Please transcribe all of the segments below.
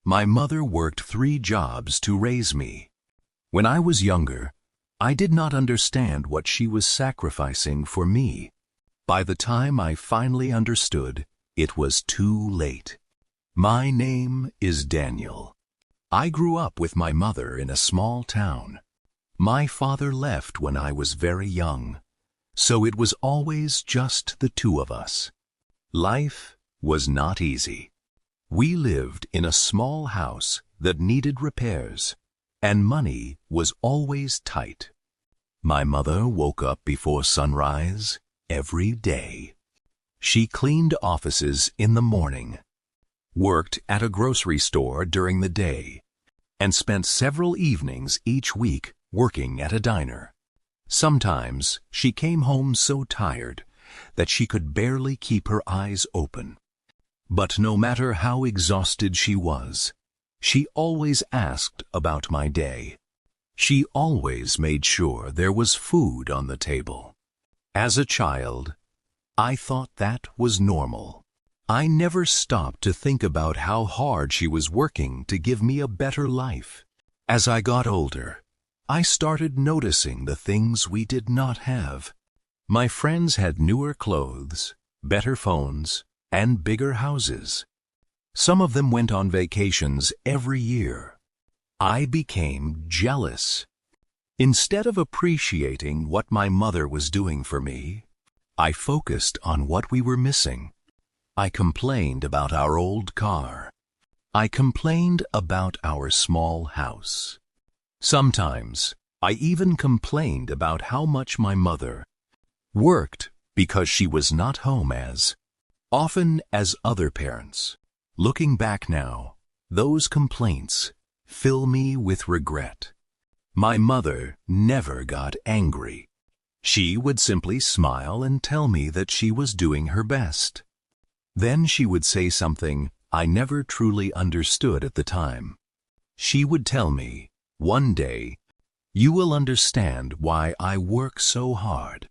My mother worked 3 jobs to raise me. When I was younger, I did not understand what she was sacrificing for me. By the time I finally understood, it was too late. My name is Daniel. I grew up with my mother in a small town. My father left when I was very young, so it was always just the 2 of us. Life was not easy. We lived in a small house that needed repairs, and money was always tight. My mother woke up before sunrise every day. She cleaned offices in the morning, worked at a grocery store during the day, and spent several evenings each week working at a diner. Sometimes she came home so tired that she could barely keep her eyes open. But no matter how exhausted she was, she always asked about my day. She always made sure there was food on the table. As a child, I thought that was normal. I never stopped to think about how hard she was working to give me a better life. As I got older, I started noticing the things we did not have. My friends had newer clothes, better phones, and bigger houses. Some of them went on vacations every year. I became jealous. Instead of appreciating what my mother was doing for me, I focused on what we were missing. I complained about our old car. I complained about our small house. Sometimes, I even complained about how much my mother worked because she was not home as often as other parents. Looking back now, those complaints fill me with regret. My mother never got angry. She would simply smile and tell me that she was doing her best. Then she would say something I never truly understood at the time. She would tell me, "One day, you will understand why I work so hard."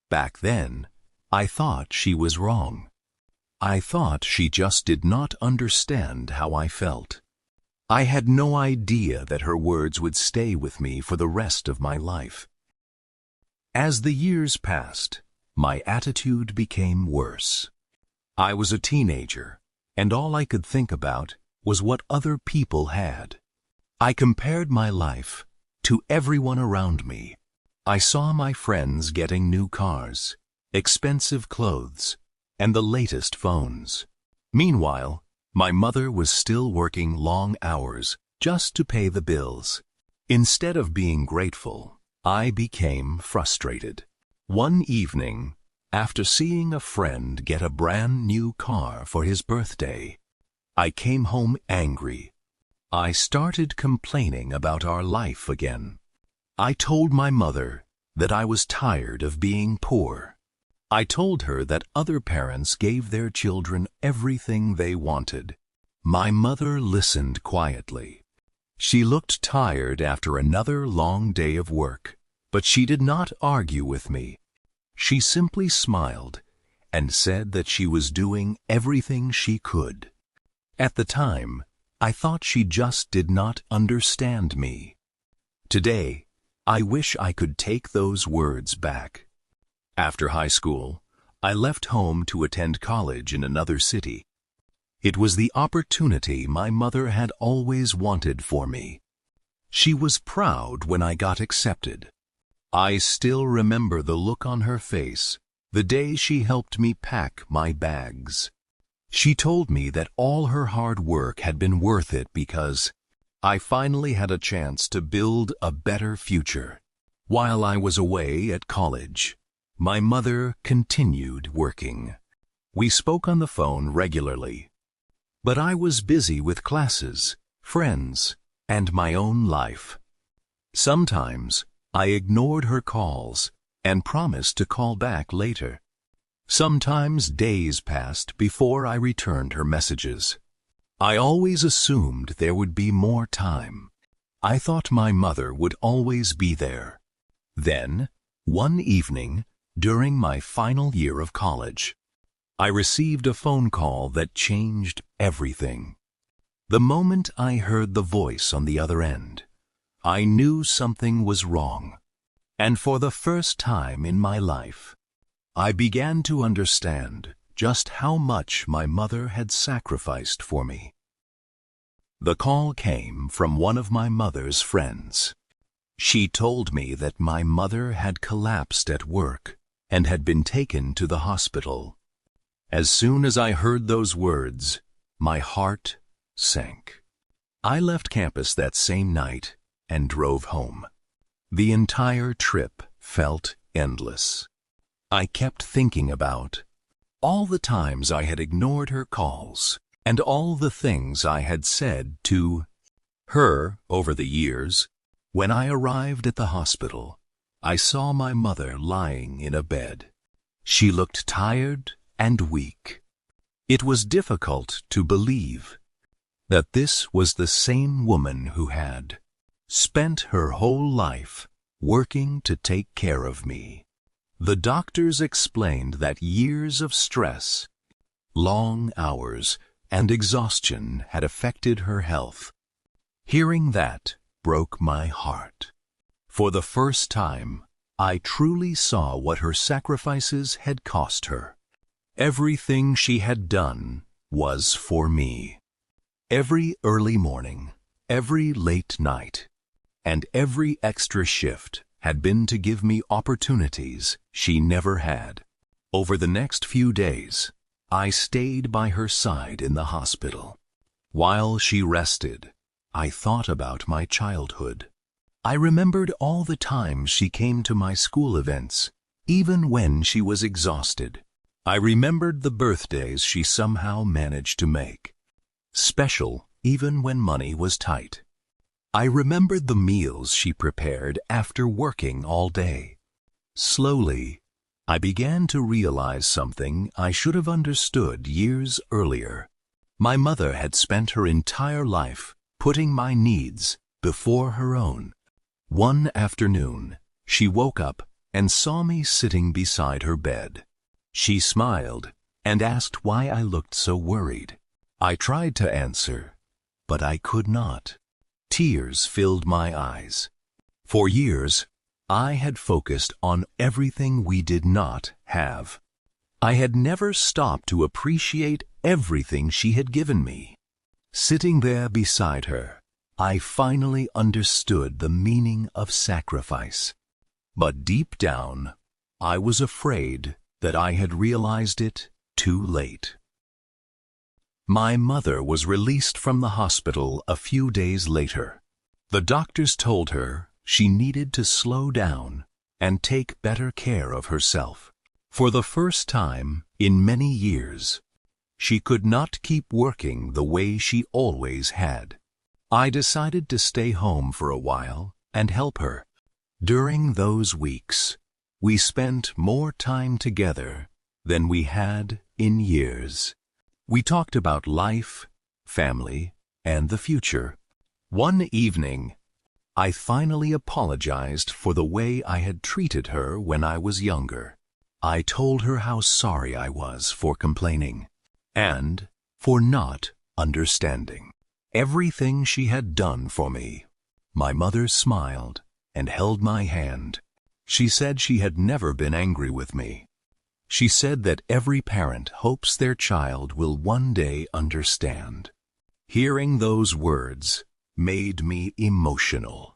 Back then, I thought she was wrong. I thought she just did not understand how I felt. I had no idea that her words would stay with me for the rest of my life. As the years passed, my attitude became worse. I was a teenager, and all I could think about was what other people had. I compared my life to everyone around me. I saw my friends getting new cars, expensive clothes, and the latest phones. Meanwhile, my mother was still working long hours just to pay the bills. Instead of being grateful, I became frustrated. One evening, after seeing a friend get a brand new car for his birthday, I came home angry. I started complaining about our life again. I told my mother that I was tired of being poor. I told her that other parents gave their children everything they wanted. My mother listened quietly. She looked tired after another long day of work, but she did not argue with me. She simply smiled and said that she was doing everything she could. At the time, I thought she just did not understand me. Today, I wish I could take those words back. After high school, I left home to attend college in another city. It was the opportunity my mother had always wanted for me. She was proud when I got accepted. I still remember the look on her face the day she helped me pack my bags. She told me that all her hard work had been worth it because I finally had a chance to build a better future. While I was away at college, my mother continued working. We spoke on the phone regularly, but I was busy with classes, friends, and my own life. Sometimes I ignored her calls and promised to call back later. Sometimes days passed before I returned her messages. I always assumed there would be more time. I thought my mother would always be there. Then, one evening, during my final year of college, I received a phone call that changed everything. The moment I heard the voice on the other end, I knew something was wrong. And for the first time in my life, I began to understand just how much my mother had sacrificed for me. The call came from one of my mother's friends. She told me that my mother had collapsed at work and had been taken to the hospital. As soon as I heard those words, my heart sank. I left campus that same night and drove home. The entire trip felt endless. I kept thinking about all the times I had ignored her calls and all the things I had said to her over the years. When I arrived at the hospital, I saw my mother lying in a bed. She looked tired and weak. It was difficult to believe that this was the same woman who had spent her whole life working to take care of me. The doctors explained that years of stress, long hours, and exhaustion had affected her health. Hearing that broke my heart. For the first time, I truly saw what her sacrifices had cost her. Everything she had done was for me. Every early morning, every late night, and every extra shift had been to give me opportunities she never had. Over the next few days, I stayed by her side in the hospital. While she rested, I thought about my childhood. I remembered all the times she came to my school events, even when she was exhausted. I remembered the birthdays she somehow managed to make, special even when money was tight. I remembered the meals she prepared after working all day. Slowly, I began to realize something I should have understood years earlier. My mother had spent her entire life putting my needs before her own. One afternoon, she woke up and saw me sitting beside her bed. She smiled and asked why I looked so worried. I tried to answer, but I could not. Tears filled my eyes. For years, I had focused on everything we did not have. I had never stopped to appreciate everything she had given me. Sitting there beside her, I finally understood the meaning of sacrifice. But deep down, I was afraid that I had realized it too late. My mother was released from the hospital a few days later. The doctors told her she needed to slow down and take better care of herself. For the first time in many years, she could not keep working the way she always had. I decided to stay home for a while and help her. During those weeks, we spent more time together than we had in years. We talked about life, family, and the future. One evening, I finally apologized for the way I had treated her when I was younger. I told her how sorry I was for complaining and for not understanding everything she had done for me. My mother smiled and held my hand. She said she had never been angry with me. She said that every parent hopes their child will one day understand. Hearing those words made me emotional.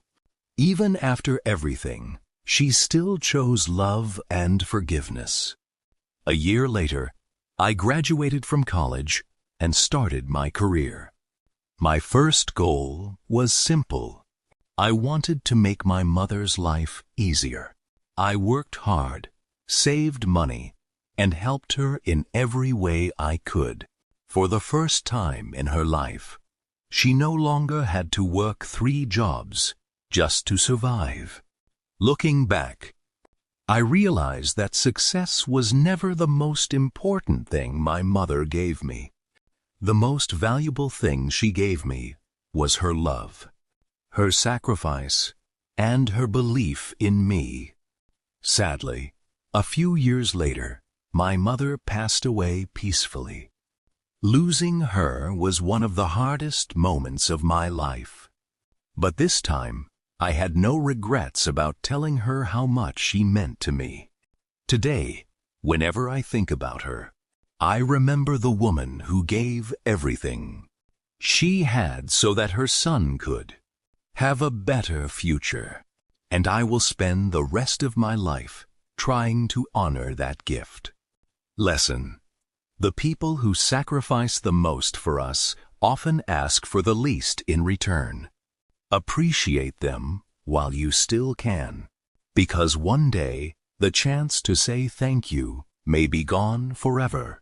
Even after everything, she still chose love and forgiveness. A year later, I graduated from college and started my career. My first goal was simple. I wanted to make my mother's life easier. I worked hard, saved money, and helped her in every way I could. For the first time in her life, she no longer had to work 3 jobs just to survive. Looking back, I realized that success was never the most important thing my mother gave me. The most valuable thing she gave me was her love, her sacrifice, and her belief in me. Sadly, a few years later, my mother passed away peacefully, Losing her was one of the hardest moments of my life. But this time, I had no regrets about telling her how much she meant to me. Today, whenever I think about her, I remember the woman who gave everything she had so that her son could have a better future. And I will spend the rest of my life trying to honor that gift. Lesson: the people who sacrifice the most for us often ask for the least in return. Appreciate them while you still can, because one day the chance to say thank you may be gone forever.